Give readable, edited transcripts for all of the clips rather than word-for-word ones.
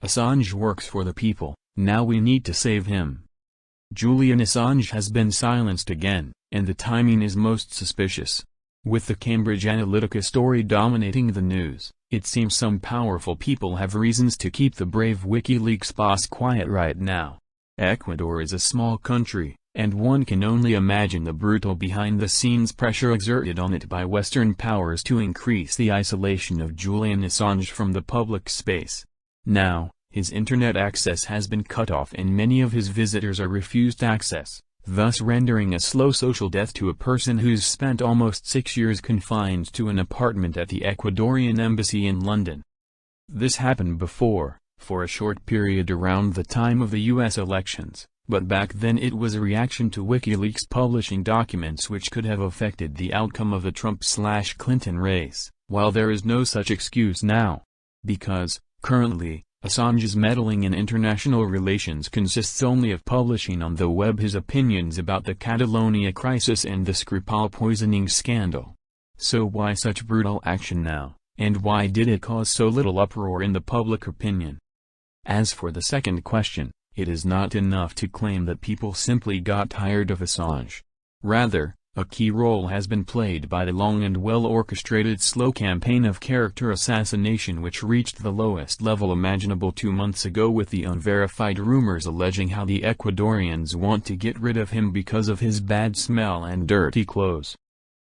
Assange works for the people, now we need to save him. Julian Assange has been silenced again, and the timing is most suspicious. With the Cambridge Analytica story dominating the news, it seems some powerful people have reasons to keep the brave WikiLeaks boss quiet right now. Ecuador is a small country, and one can only imagine the brutal behind-the-scenes pressure exerted on it by Western powers to increase the isolation of Julian Assange from the public space. Now, his internet access has been cut off and many of his visitors are refused access, thus rendering a slow social death to a person who's spent almost 6 years confined to an apartment at the Ecuadorian embassy in London. This happened before, for a short period around the time of the US elections, but back then it was a reaction to WikiLeaks publishing documents which could have affected the outcome of the Trump/Clinton race, while there is no such excuse now. Because, currently, Assange's meddling in international relations consists only of publishing on the web his opinions about the Catalonia crisis and the Skripal poisoning scandal. So why such brutal action now, and why did it cause so little uproar in the public opinion? As for the second question, it is not enough to claim that people simply got tired of Assange. Rather, a key role has been played by the long and well-orchestrated slow campaign of character assassination which reached the lowest level imaginable 2 months ago with the unverified rumors alleging how the Ecuadorians want to get rid of him because of his bad smell and dirty clothes.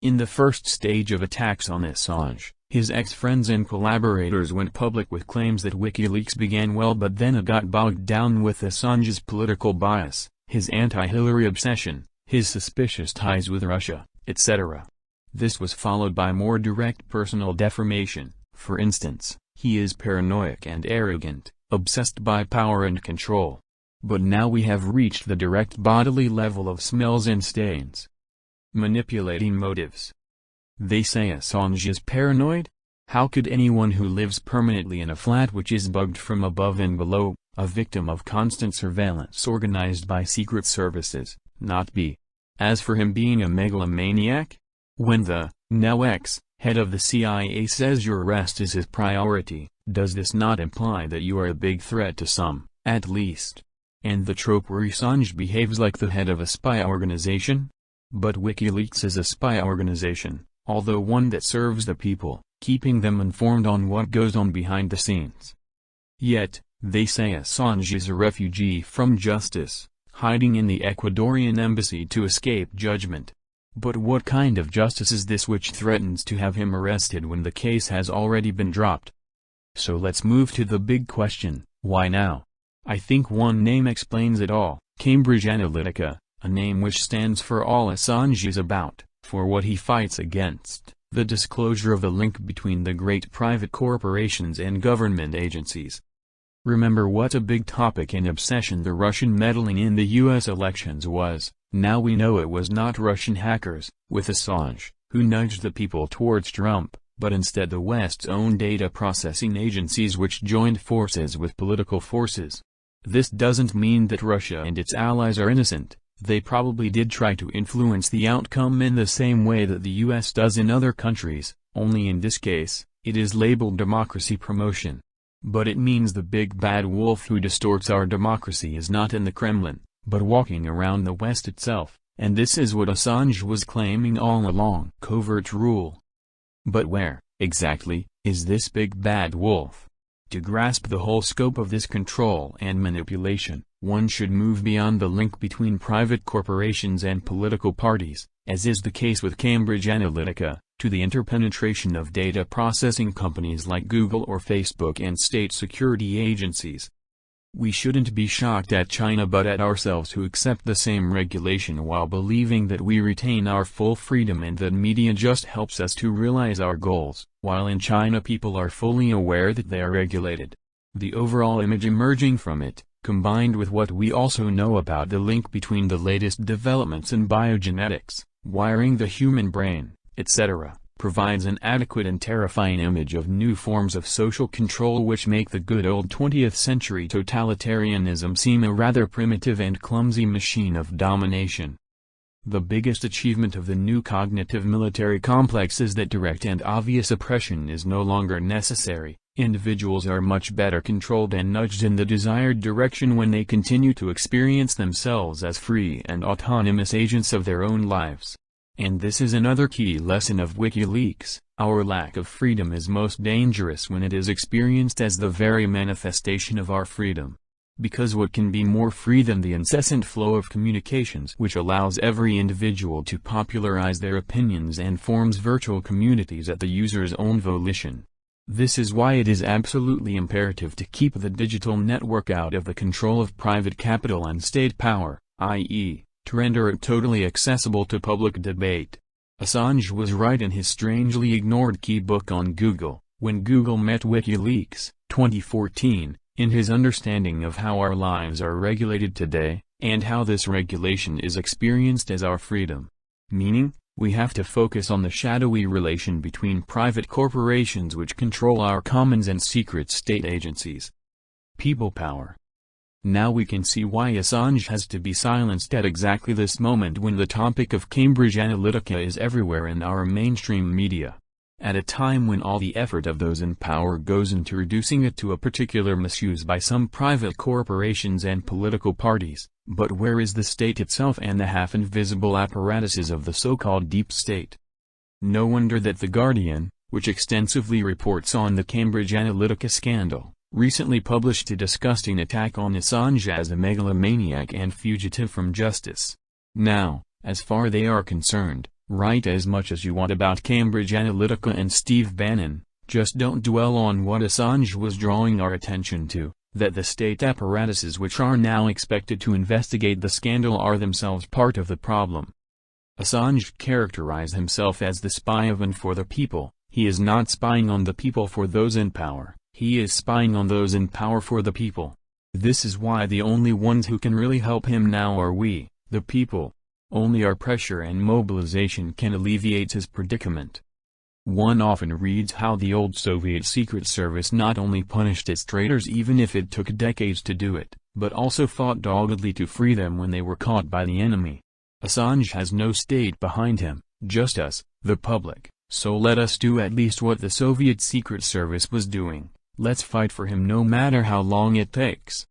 In the first stage of attacks on Assange, his ex-friends and collaborators went public with claims that WikiLeaks began well, but then it got bogged down with Assange's political bias, his anti-Hillary obsession, his suspicious ties with Russia, etc. This was followed by more direct personal defamation. For instance, he is paranoid and arrogant, obsessed by power and control. But now we have reached the direct bodily level of smells and stains. Manipulating motives. They say Assange is paranoid? How could anyone who lives permanently in a flat which is bugged from above and below, a victim of constant surveillance organized by secret services, not be? As for him being a megalomaniac? When the, now ex-head of the CIA says your arrest is his priority, does this not imply that you are a big threat to some, at least? And the trope where Assange behaves like the head of a spy organization? But WikiLeaks is a spy organization, although one that serves the people, keeping them informed on what goes on behind the scenes. Yet, they say Assange is a refugee from justice, hiding in the Ecuadorian embassy to escape judgment. But what kind of justice is this which threatens to have him arrested when the case has already been dropped? So let's move to the big question, why now? I think one name explains it all, Cambridge Analytica, a name which stands for all Assange is about, for what he fights against, the disclosure of the link between the great private corporations and government agencies. Remember what a big topic and obsession the Russian meddling in the US elections was. Now we know it was not Russian hackers, with Assange, who nudged the people towards Trump, but instead the West's own data processing agencies which joined forces with political forces. This doesn't mean that Russia and its allies are innocent. They probably did try to influence the outcome in the same way that the US does in other countries, only in this case, it is labeled democracy promotion. But it means the big bad wolf who distorts our democracy is not in the Kremlin, but walking around the West itself, and this is what Assange was claiming all along. Covert rule. But where, exactly, is this big bad wolf? To grasp the whole scope of this control and manipulation, one should move beyond the link between private corporations and political parties, as is the case with Cambridge Analytica, to the interpenetration of data processing companies like Google or Facebook and state security agencies. We shouldn't be shocked at China but at ourselves who accept the same regulation while believing that we retain our full freedom and that media just helps us to realize our goals, while in China people are fully aware that they are regulated. The overall image emerging from it, combined with what we also know about the link between the latest developments in biogenetics, wiring the human brain, etc., provides an adequate and terrifying image of new forms of social control which make the good old 20th century totalitarianism seem a rather primitive and clumsy machine of domination. The biggest achievement of the new cognitive military complex is that direct and obvious oppression is no longer necessary. Individuals are much better controlled and nudged in the desired direction when they continue to experience themselves as free and autonomous agents of their own lives. And this is another key lesson of WikiLeaks: our lack of freedom is most dangerous when it is experienced as the very manifestation of our freedom. Because what can be more free than the incessant flow of communications which allows every individual to popularize their opinions and forms virtual communities at the user's own volition? This is why it is absolutely imperative to keep the digital network out of the control of private capital and state power, i.e., to render it totally accessible to public debate. Assange was right in his strangely ignored key book on Google, When Google Met WikiLeaks, 2014, in his understanding of how our lives are regulated today, and how this regulation is experienced as our freedom. Meaning, we have to focus on the shadowy relation between private corporations which control our commons and secret state agencies. People power. Now we can see why Assange has to be silenced at exactly this moment when the topic of Cambridge Analytica is everywhere in our mainstream media. At a time when all the effort of those in power goes into reducing it to a particular misuse by some private corporations and political parties, but where is the state itself and the half-invisible apparatuses of the so-called deep state? No wonder that The Guardian, which extensively reports on the Cambridge Analytica scandal, recently published a disgusting attack on Assange as a megalomaniac and fugitive from justice. Now, as far as they are concerned, write as much as you want about Cambridge Analytica and Steve Bannon, just don't dwell on what Assange was drawing our attention to, that the state apparatuses which are now expected to investigate the scandal are themselves part of the problem. Assange characterized himself as the spy of and for the people. He is not spying on the people for those in power, he is spying on those in power for the people. This is why the only ones who can really help him now are we, the people. Only our pressure and mobilization can alleviate his predicament. One often reads how the old Soviet Secret Service not only punished its traitors even if it took decades to do it, but also fought doggedly to free them when they were caught by the enemy. Assange has no state behind him, just us, the public, so let us do at least what the Soviet Secret Service was doing. Let's fight for him no matter how long it takes.